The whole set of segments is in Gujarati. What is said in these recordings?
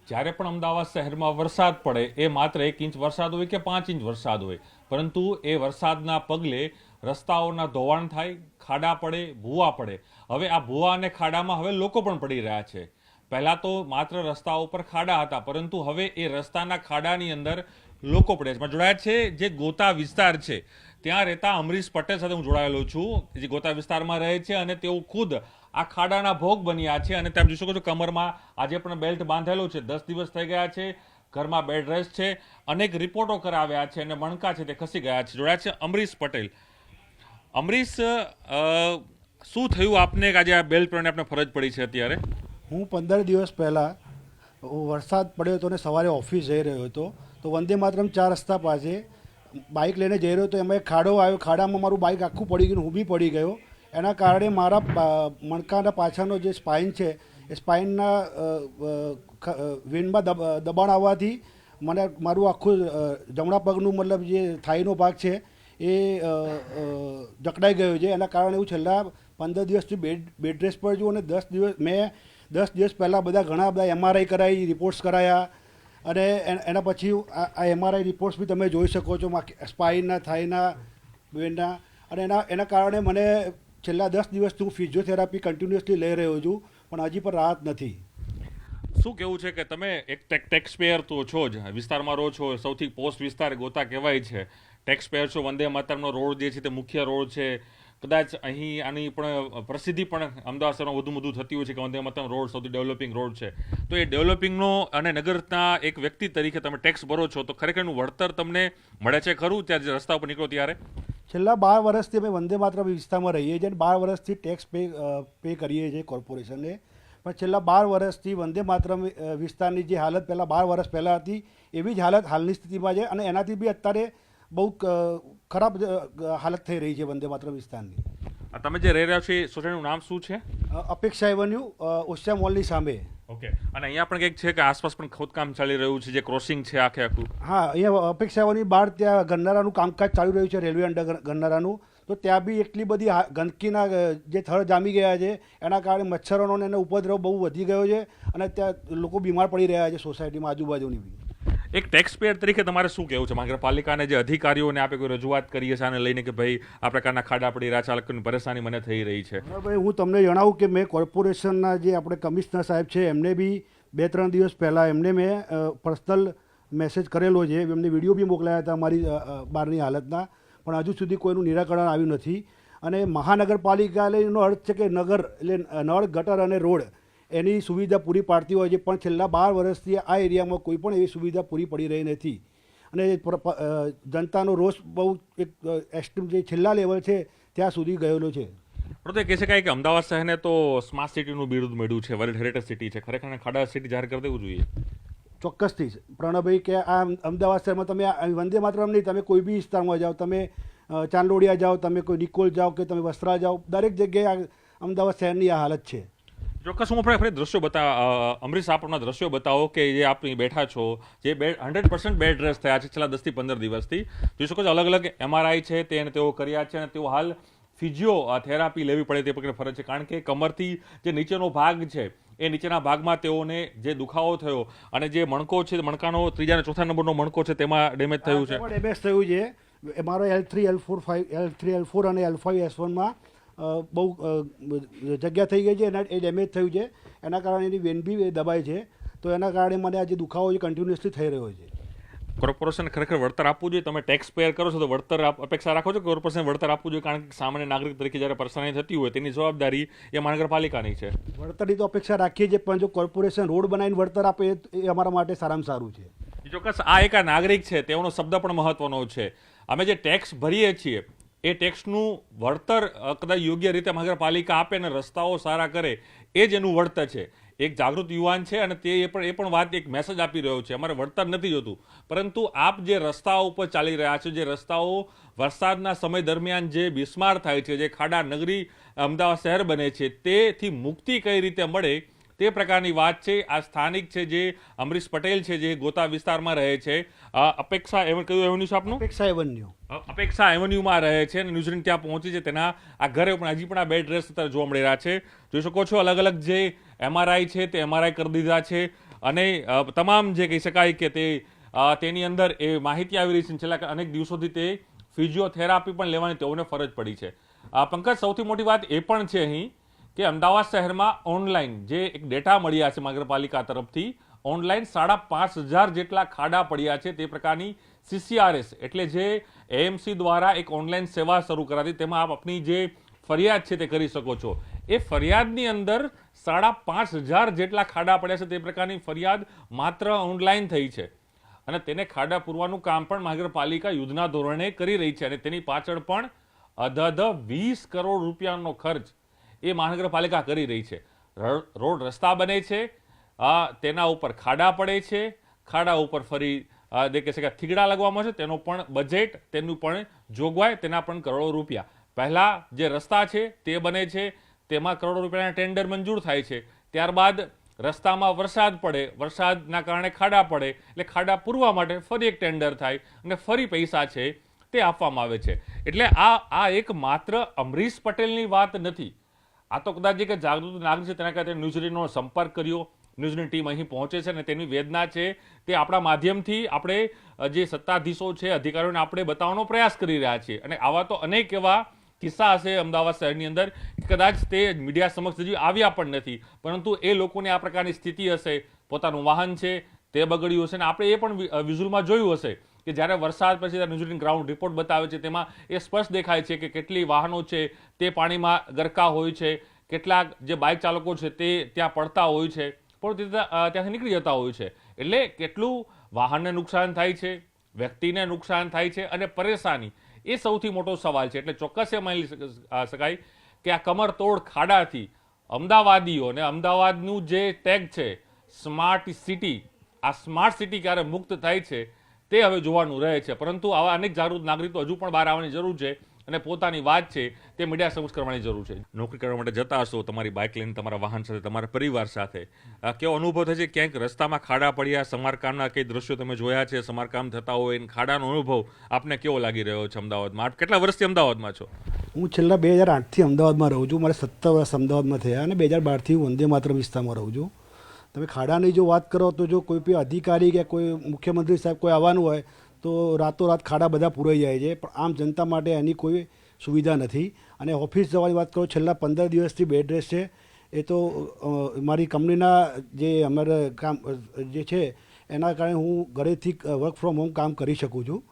જ્યારે પણ અમદાવાદ શહેરમાં વરસાદ પડે એ માત્ર 1 ઇંચ વરસાદ હોય કે 5 ઇંચ વરસાદ હોય, પરંતુ એ વરસાદના પગલે રસ્તાઓના ધોવાણ થાય, ખાડા પડે, ભૂવા પડે. હવે આ ભૂવા અને ખાડામાં હવે લોકો પણ પડી રહ્યા છે. પહેલા તો માત્ર રસ્તા ઉપર ખાડા હતા, પરંતુ હવે એ રસ્તાના ખાડાની અંદર લોકો પડે છે. જોડાયા છે જે ગોતા વિસ્તાર છે ત્યાં રહેતા અમરીશ પટેલ સાથે હું જોડાયેલો છું, જે ગોતા વિસ્તારમાં રહે છે અને તેઓ ખુદ આ ખાડાના ભોગ બન્યા છે. અને તમે જોઈ શકો છો કમરમાં આજે પણ બેલ્ટ બાંધેલો છે. 10 દિવસ થઈ ગયા છે, ઘરમાં બેડ રેસ્ટ છે, અનેક રિપોર્ટો કરાવ્યા છે અને મણકા છે તે ખસી ગયા છે. જોડાયા છે અમરીશ પટેલ. અમરીશ, શું થયું આપને કે આજે આ બેલ્ટ પહેરવાની આપને ફરજ પડી છે અત્યારે? હું 15 દિવસ પહેલાં વરસાદ પડ્યો હતો અને સવારે ઓફિસ જઈ રહ્યો હતો, તો વંદે માતરમ 4 રસ્તા પાસે બાઇક લઈને જઈ રહ્યો હતો. એમાં એક ખાડો આવ્યો, ખાડામાં મારું બાઇક આખું પડી ગયું, હું બી પડી ગયો. એના કારણે મારા મણકાના પાછળનો જે સ્પાઇન છે એ સ્પાઇનના વેનમાં દબાણ આવવાથી મને મારું આખું જમણા પગનું મતલબ જે થાઈનો ભાગ છે એ જકડાઈ ગયો છે. એના કારણે હું છેલ્લા 15 દિવસથી બેડ રેસ્ટ પર છું. અને મેં 10 દિવસ પહેલાં ઘણા બધા એમઆરઆઈ કરાવી, રિપોર્ટ્સ કરાયા, અને એના પછી આ એમઆરઆઈ રિપોર્ટ્સ બી તમે જોઈ શકો છો સ્પાઇનના, થાઈના, વેનના. અને એના કારણે મને છેલ્લા 10 દિવસથી હું ફિઝિયોથેરાપી કન્ટિન્યુઅસલી લઈ રહ્યો છું, પણ હજી પણ રાહત નથી. શું કેવું છે કે તમે એક ટેક્સ પેયર તો છો જ, વિસ્તારમાં રહો છો, સૌથી પોસ્ટ વિસ્તાર ગોતા કહેવાય છે, ટેક્સ પેયર છો. વંદે માતરમનો રોડ જે છે તે મુખ્ય રોડ છે. કદાચ અહીં આની પણ પ્રસિદ્ધિ પણ અમદાવાદ શહેરમાં વધુ થતી હોય છે કે વંદે માતરમ રોડ સૌથી ડેવલપિંગ રોડ છે. તો એ ડેવલપિંગનો અને નગરના એક વ્યક્તિ તરીકે તમે ટેક્સ ભરો છો, તો ખરેખર એનું વળતર તમને મળે છે ખરું ત્યારે રસ્તા ઉપર નીકળો ત્યારે? છેલ્લા 12 વર્ષથી અમે વંદે માતરમ વિસ્તારમાં રહીએ છીએ અને 12 વર્ષથી ટેક્સ પે કરીએ છીએ કોર્પોરેશનને. પણ છેલ્લા 12 વર્ષથી વંદે માતરમ વિસ્તારની જે હાલત પહેલાં 12 વર્ષ પહેલાં હતી એવી જ હાલત હાલની સ્થિતિમાં છે, અને એનાથી બી અત્યારે બહુ ખરાબ હાલત થઈ રહી છે વંદે માતરમ વિસ્તારની. તમે જે રહી રહ્યા છો એ સોસાયટીનું નામ શું છે? અપેક્ષા એવન્યુ, ઓશિયા મોલની સામે. ઓકે. અને અહીંયા પણ કંઈક છે કે આસપાસ પણ ખોદકામ ચાલી રહ્યું છે, જે ક્રોસિંગ છે આખું? હા, અહીંયા અપેક્ષા એવન્યુ બહાર ત્યાં ગરનારાનું કામકાજ ચાલી રહ્યું છે, રેલવે અંડર ગરનારાનું. તો ત્યાં બી એટલી બધી ગંદકીના જે થળ જામી ગયા છે, એના કારણે મચ્છરોનો એનો ઉપદ્રવ બહુ વધી ગયો છે, અને ત્યાં લોકો બીમાર પડી રહ્યા છે સોસાયટીમાં આજુબાજુની બી. એક ટેક્સ પેયર તરીકે તમારે શું કહેવું છે? મહાનગરપાલિકાને જે અધિકારીઓને આપણે કોઈ રજૂઆત કરીએ છીએ આને લઈને કે ભાઈ આ પ્રકારના ખાડા પડી રહ્યા છે, ચાલકોની પરેશાની મને થઈ રહી છે? ભાઈ, હું તમને જણાવું કે મેં કોર્પોરેશનના જે આપણે કમિશનર સાહેબ છે એમને બી 2-3 દિવસ પહેલાં એમને મેં પર્સનલ મેસેજ કરેલો છે, એમને વિડીયો બી મોકલાયા હતા અમારી બહારની હાલતના, પણ હજુ સુધી કોઈનું નિરાકરણ આવ્યું નથી. અને મહાનગરપાલિકાનો અર્થ છે કે નગર એટલે નળ, ગટર અને રોડ એની સુવિધા પૂરી પાડતી હોય છે, પણ છેલ્લા 12 વર્ષથી આ એરિયામાં કોઈ પણ એવી સુવિધા પૂરી પડી રહી નથી. અને જનતાનો રોષ બહુ એક એક્સ્ટ્રીમ જે છેલ્લા લેવલ છે ત્યાં સુધી ગયેલો છે. પરંતુ એ કહી શકાય કે અમદાવાદ શહેરને તો સ્માર્ટ સિટીનું બિરુદ મળ્યું છે, વર્લ્ડ હેરિટેજ સિટી છે. ખરેખર ખાડા સિટી જાહેર કરી દેવું જોઈએ. ચોક્કસથી પ્રણવભાઈ, કે આ અમદાવાદ શહેરમાં તમે વંદે માતરમ નહીં, તમે કોઈ બી વિસ્તારમાં જાઓ, તમે ચાંદલોડિયા જાઓ, તમે કોઈ નિકોલ જાઓ કે તમે વસ્ત્રા જાઓ, દરેક જગ્યાએ અમદાવાદ શહેરની આ હાલત છે. ચોક્કસ. હું આપણે દ્રશ્યો અમરીશ, આપણા દ્રશ્યો બતાવો કે જે આપ બેઠા છો, જે 100% બેડ રેસ્ટ થયા છે છેલ્લા 10 થી 15 દિવસથી. જોઈ શકો છો અલગ અલગ એમઆરઆઈ છે તેઓ કર્યા છે, અને તેઓ હાલ ફિઝિયો થેરાપી લેવી પડે તે પ્રકારની ફરજ છે, કારણ કે કમરથી જે નીચેનો ભાગ છે એ નીચેના ભાગમાં તેઓને જે દુખાવો થયો, અને જે મણકો છે, મણકાનો 3જા અને 4થા નંબરનો મણકો છે તેમાં ડેમેજ થયું છે. ડેમેજ થયું છે મારો L3, L4 અને L5, S1માં બહુ જગ્યા થઈ ગઈ છે, એના એ ડેમેજ થયું છે. એના કારણે એની વેન બી દબાય છે, તો એના કારણે મને આ જે દુખાવો છે કન્ટિન્યુઅસલી થઈ રહ્યો છે. કોર્પોરેશન ખરેખર વળતર આપવું જોઈએ. તમે ટેક્સ પેયર કરો છો તો વળતર અપેક્ષા રાખો છો કે કોર્પોરેશન વળતર આપવું જોઈએ? કારણ કે સામાન્ય નાગરિક તરીકે જ્યારે પરેશાની થતી હોય તેની જવાબદારી એ મહાનગરપાલિકાની છે. વળતરની તો અપેક્ષા રાખીએ છીએ, પણ જો કોર્પોરેશન રોડ બનાવીને વળતર આપે એ અમારા માટે સારામાં સારું છે. ચોક્કસ. આ એક નાગરિક છે, તેઓનો શબ્દ પણ મહત્વનો છે. અમે જે ટેક્સ ભરીએ છીએ એ ટેક્સનું વળતર કદાચ યોગ્ય રીતે મહાનગરપાલિકા આપે અને રસ્તાઓ સારા કરે, એ જ એનું વળતર છે. એક જાગૃત યુવાન છે અને એ પણ વાત એક મેસેજ આપી રહ્યો છે, અમારે વળતર નથી જોતું, પરંતુ આપ જે રસ્તાઓ ઉપર ચાલી રહ્યા છો, જે રસ્તાઓ વરસાદના સમય દરમિયાન જે બિસ્માર થાય છે, જે ખાડા નગરી અમદાવાદ શહેર બને છે, તેથી મુક્તિ કઈ રીતે મળે તે પ્રકારની વાત છે. આ સ્થાનિક છે જે અમરીશ પટેલ છે, જે ગોતા વિસ્તારમાં રહે છે. અપેક્ષા કયું એવન્યુ છે આપનું? અપેક્ષા એવન્યુમાં રહે છે, અને ન્યૂઝીલેન્ડ ત્યાં પહોંચી છે. તેના આ ઘરે પણ હજી પણ આ બેડ રેસ્ટ અત્યારે જોવા મળી રહ્યા છે. જોઈ શકો છો અલગ અલગ જે એમઆરઆઈ છે તે એમઆરઆઈ કરી દીધા છે. અને તમામ જે કહી શકાય કે તેની અંદર એ માહિતી આવી રહી છે. છેલ્લા અનેક દિવસોથી તે ફિઝિયોથેરાપી પણ લેવાની તેઓને ફરજ પડી છે. પંકજ, સૌથી મોટી વાત એ પણ છે અહીં કે અમદાવાદ શહેરમાં ઓનલાઈન જે એક ડેટા મળ્યા છે મહાનગરપાલિકા તરફથી, ઓનલાઈન 5,500 જેટલા ખાડા પડ્યા છે. તે પ્રકારની CCRS એટલે જે AMC દ્વારા એક ઓનલાઈન સેવા શરૂ કરાતી, તેમાં આપ આપની જે ફરિયાદ છે તે કરી શકો છો. એ ફરિયાદની અંદર 5,500 જેટલા ખાડા પડ્યા છે. તે પ્રકારની ફરિયાદ માત્ર ઓનલાઈન થઈ છે અને તેને ખાડા પૂરવાનું કામ પણ મહાનગરપાલિકા યુદ્ધના ધોરણે કરી રહી છે અને તેની પાછળ પણ અધધ 20 કરોડ રૂપિયાનો ખર્ચ એ મહાનગરપાલિકા કરી રહી છે. રોડ રસ્તા બને છે, તેના ઉપર ખાડા પડે છે, ખાડા ઉપર ફરી થીગડા લગાવવામાં છે, તેનો પણ બજેટ, તેનું પણ જોગવાઈ, તેના પણ કરોડો રૂપિયા. પહેલા જે રસ્તા છે તે બને છે, તેમાં કરોડો રૂપિયાના ટેન્ડર મંજૂર થાય છે. ત્યારબાદ રસ્તામાં વરસાદ પડે, વરસાદના કારણે ખાડા પડે, એટલે ખાડા પૂરવા માટે ફરી એક ટેન્ડર થાય અને ફરી પૈસા છે તે આપવામાં આવે છે. એટલે આ એક માત્ર અમરીશ પટેલની વાત નથી. આ તો કદાચ જે કે જાગૃત નાગરિક છે તેના કારણે ન્યૂઝીલેન્ડનો સંપર્ક કર્યો, ન્યૂઝીલેન્ડ ટીમ અહીં પહોંચે છે અને તેની વેદના છે તે આપણા માધ્યમથી આપણે જે સત્તાધીશો છે, અધિકારીઓને આપણે બતાવવાનો પ્રયાસ કરી રહ્યા છીએ. અને આવા તો અનેક એવા કિસ્સા હશે અમદાવાદ શહેરની અંદર કદાચ તે મીડિયા સમક્ષ હજી આવ્યા પણ નથી, પરંતુ એ લોકોને આ પ્રકારની સ્થિતિ હશે, પોતાનું વાહન છે તે બગડ્યું હશે. અને આપણે એ પણ વિઝ્યુઅલમાં જોયું હશે કે જ્યારે વરસાદ પછી ન્યૂઝીલેન્ડ ગ્રાઉન્ડ રિપોર્ટ બતાવે છે, તેમાં એ સ્પષ્ટ દેખાય છે કે કેટલી વાહનો છે તે પાણીમાં ગરકા હોય છે, કેટલાક જે બાઇક ચાલકો છે તે ત્યાં પડતા હોય છે, પણ ત્યાંથી નીકળી જતા હોય છે. એટલે કેટલું વાહનને નુકસાન થાય છે, વ્યક્તિને નુકસાન થાય છે અને પરેશાની, એ સૌથી મોટો સવાલ છે. એટલે ચોક્કસ એ માની શકાય કે આ કમરતોડ ખાડાથી અમદાવાદીઓ અને અમદાવાદનું જે ટેગ છે સ્માર્ટ સિટી, આ સ્માર્ટ સિટી ક્યારે મુક્ત થાય છે તે હવે જોવાનું રહે છે. પરંતુ આવા અનેક જાગૃત નાગરિકો હજુ પણ બહાર આવવાની જરૂર છે અને પોતાની વાત છે તે મીડિયા સમક્ષ કરવાની જરૂર છે. નોકરી કરવા માટે જતા હશો તમારી બાઇક લઈને, તમારા વાહન સાથે, તમારા પરિવાર સાથે, કેવો અનુભવ થાય છે? ક્યાંક રસ્તામાં ખાડા પડ્યા, સમારકામના કઈ દ્રશ્યો તમે જોયા છે, સમારકામ થતા હોય, ખાડાનો અનુભવ આપને કેવો લાગી રહ્યો છે અમદાવાદમાં? આપ કેટલા વર્ષથી અમદાવાદમાં છો? હું છેલ્લા 2008થી અમદાવાદમાં રહું છું. મારે 17 વર્ષ અમદાવાદમાં થયા અને 2012થી હું વંદે માતરમ વિસ્તારમાં રહું છું. તમે ખાડાની જો વાત કરો તો જો કોઈ બી અધિકારી કે કોઈ મુખ્યમંત્રી સાહેબ કોઈ આવવાનું હોય તો રાતોરાત ખાડા બધા પૂરાઈ જાય છે, પણ આમ જનતા માટે એની કોઈ સુવિધા નથી. અને ઓફિસ જવાની વાત કરો, છેલ્લા 15 દિવસથી બેડ રેસ્ટ છે. એ તો મારી કંપનીના જે અમારા કામ જે છે એના કારણે હું ઘરેથી વર્ક ફ્રોમ હોમ કામ કરી શકું છું.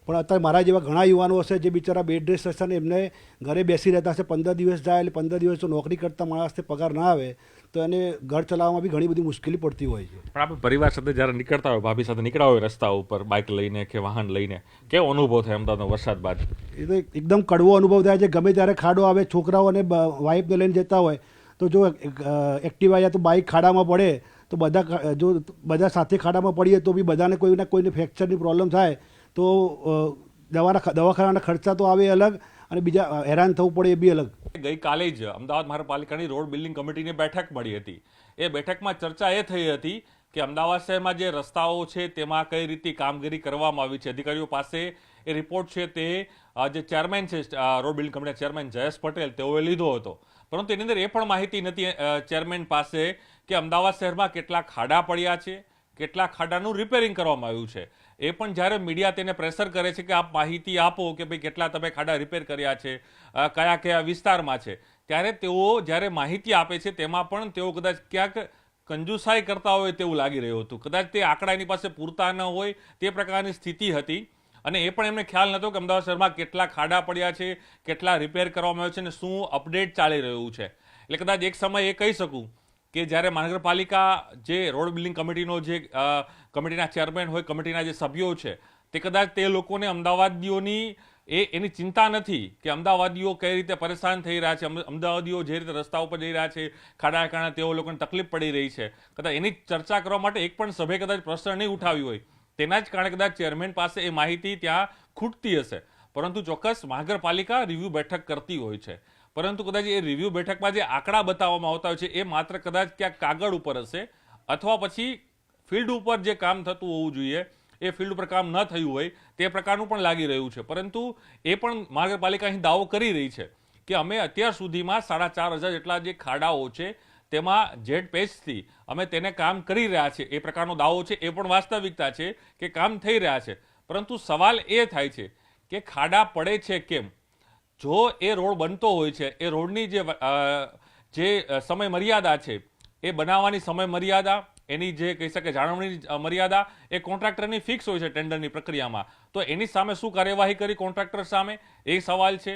પણ અત્યારે મારા જેવા ઘણા યુવાનો હશે જે બિચારા બેડ રેસ્ટ હશે ને એમને ઘરે બેસી રહેતા હશે, 15 દિવસ જાય એટલે 15 દિવસ તો નોકરી કરતા માણસને પગાર ના આવે તો એને ઘર ચલાવવામાં બી ઘણી બધી મુશ્કેલી પડતી હોય છે. પણ આપણે પરિવાર સાથે જ્યારે નીકળતા હોય, ભાભી સાથે નીકળ્યા હોય રસ્તા ઉપર બાઇક લઈને કે વાહન લઈને, કેવો અનુભવ થાય અમદાવાદનો વરસાદ બાદ? એ તો એકદમ કડવો અનુભવ થાય છે. ગમે ત્યારે ખાડો આવે, છોકરાઓ અને વાઈફને લઈને જતા હોય તો જો એક્ટિવા યા તો બાઇક ખાડામાં પડે તો બધા સાથે ખાડામાં પડીએ તો બી બધાને કોઈને ફ્રેક્ચરની પ્રોબ્લેમ થાય તો દવાખાનાના ખર્ચા તો આવે અલગ અને બીજા હેરાન થવું પડે એ બી અલગ. ગઈકાલે જ અમદાવાદ મહાનગરપાલિકાની રોડ બિલ્ડિંગ કમિટીની બેઠક મળી હતી. એ બેઠકમાં ચર્ચા એ થઈ હતી કે અમદાવાદ શહેરમાં જે રસ્તાઓ છે તેમાં કઈ રીતે કામગીરી કરવામાં આવી છે. અધિકારીઓ પાસે એ રિપોર્ટ છે તે જે ચેરમેન છે રોડ બિલ્ડિંગ કમિટીના ચેરમેન જયેશ પટેલ તેઓએ લીધો હતો, પરંતુ એની અંદર એ પણ માહિતી નથી ચેરમેન પાસે કે અમદાવાદ શહેરમાં કેટલા ખાડા પડ્યા છે, કેટલા ખાડાનું રિપેરિંગ કરવામાં આવ્યું છે. એ પણ જ્યારે મીડિયા તેને પ્રેશર કરે છે કે આપ માહિતી આપો કે ભાઈ કેટલા તમે ખાડા રિપેર કર્યા છે, કયા કયા વિસ્તારમાં છે, ત્યારે તેઓ જ્યારે માહિતી આપે છે તેમાં પણ તેઓ કદાચ ક્યાંક કંજુસાઈ કરતા હોય તેવું લાગી રહ્યું હતું. કદાચ તે આંકડા એની પાસે પૂરતા ન હોય તે પ્રકારની સ્થિતિ હતી અને એ પણ એમને ખ્યાલ નહોતો કે અમદાવાદ શહેરમાં કેટલા ખાડા પડ્યા છે, કેટલા રિપેર કરવામાં આવ્યા છે અને શું અપડેટ ચાલી રહ્યું છે. એટલે કદાચ એક સમય એ કહી શકું કે જ્યારે મહાનગરપાલિકા જે રોડ બિલ્ડિંગ કમિટીનો જે કમિટીના ચેરમેન હોય, કમિટીના જે સભ્યો છે, તે કદાચ તે લોકોને અમદાવાદીઓની એની ચિંતા નથી કે અમદાવાદીઓ કઈ રીતે પરેશાન થઈ રહ્યા છે, અમદાવાદીઓ જે રીતે રસ્તા ઉપર જઈ રહ્યા છે, ખાડા કારણે તેઓ લોકોને તકલીફ પડી રહી છે, કદાચ એની ચર્ચા કરવા માટે એક પણ સભ્યે કદાચ પ્રશ્ન નહીં ઉઠાવ્યું હોય, તેના જ કારણે કદાચ ચેરમેન પાસે એ માહિતી ત્યાં ખૂટતી હશે. પરંતુ ચોક્કસ મહાનગરપાલિકા રિવ્યુ બેઠક કરતી હોય છે, પરંતુ કદાચ એ રિવ્યુ બેઠકમાં જે આંકડા બતાવવામાં આવતા હોય છે એ માત્ર કદાચ ક્યાંક કાગળ ઉપર હશે અથવા પછી ફિલ્ડ ઉપર જે કામ થતું હોવું જોઈએ એ ફિલ્ડ ઉપર કામ ન થયું હોય તે પ્રકારનું પણ લાગી રહ્યું છે. પરંતુ એ પણ મહાનગરપાલિકા અહીં દાવો કરી રહી છે કે અમે અત્યાર સુધીમાં 4,500 જેટલા જે ખાડાઓ છે તેમાં જેટ પેચથી અમે તેને કામ કરી રહ્યા છે એ પ્રકારનો દાવો છે, એ પણ વાસ્તવિકતા છે કે કામ થઈ રહ્યા છે. પરંતુ સવાલ એ થાય છે કે ખાડા પડે છે કેમ? જો એ રોડ બનતો હોય છે, એ રોડની જે સમય મર્યાદા છે, એ બનાવવાની સમય મર્યાદા, એની જે કહી શકે જાળવણીની મર્યાદા એ કોન્ટ્રાક્ટરની ફિક્સ હોય છે ટેન્ડરની પ્રક્રિયામાં. તો એની સામે શું કાર્યવાહી કરી કોન્ટ્રાક્ટર સામે, એ સવાલ છે.